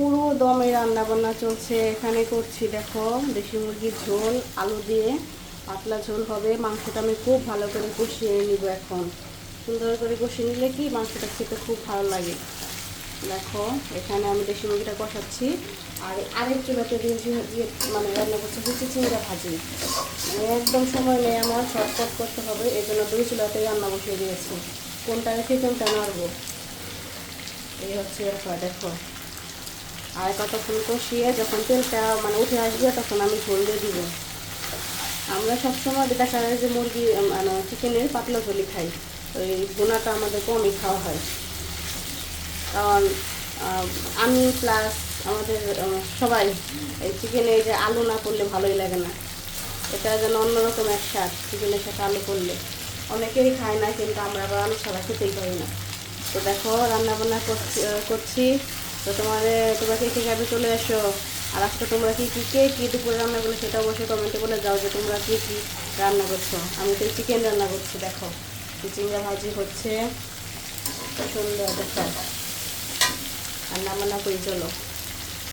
পুরো দমে রান্না বান্না চলছে। এখানে করছি দেখো দেশি মুরগির ঝোল, আলু দিয়ে পাতলা ঝোল হবে। মাংসটা আমি খুব ভালো করে কষিয়ে নিব। এখন সুন্দর করে কষিয়ে নিলে কি মাংসটা খেতে খুব ভালো লাগে। দেখো এখানে আমি দেশি মুরগিটা কষাচ্ছি, আর আরেক চুলাতে দিয়ে মানে রান্না করছি হচ্ছে চিংড়া ভাজি। মানে একদম সময় নেই আমার, শর্টকাট করতে হবে, এই জন্য দুই চুলাতেই রান্না বসিয়ে দিয়েছি। কোনটা রেখে কোনটা নাড়বো, এই হচ্ছে ব্যাপার। দেখো আর কতক্ষণ কষিয়ে যখন তেলটা মানে উঠে আসবে তখন আমি ঝোল দিয়ে দিব। আমরা সবসময় দেখা যায় যে মুরগি মানে চিকেনের পাতলা ঝোলই খাই, ওই ভুনাটা আমাদের কমই খাওয়া হয়। কারণ আমি প্লাস আমাদের সবাই এই চিকেনে যে আলু না করলে ভালোই লাগে না। এটা যেন অন্যরকম এক স্বাদ, চিকেনের সাথে আলু করলে। অনেকেই খায় না, কিন্তু আমরা আবার আলু ছাড়া খেতেই পারি না। তো দেখো রান্নাবান্না করছি। তো তোমরা কে খাবে চলে এসো। আর আজকে তোমরা কি দুপুরে রান্না করলে সেটা অবশ্যই কমেন্টে বলে যাও যে তোমরা কি রান্না করছো। আমি তো চিকেন রান্না করছি। দেখো চিংড়া ভাজি হচ্ছে, সুন্দর। দেখো রান্না বান্না করি, চলো।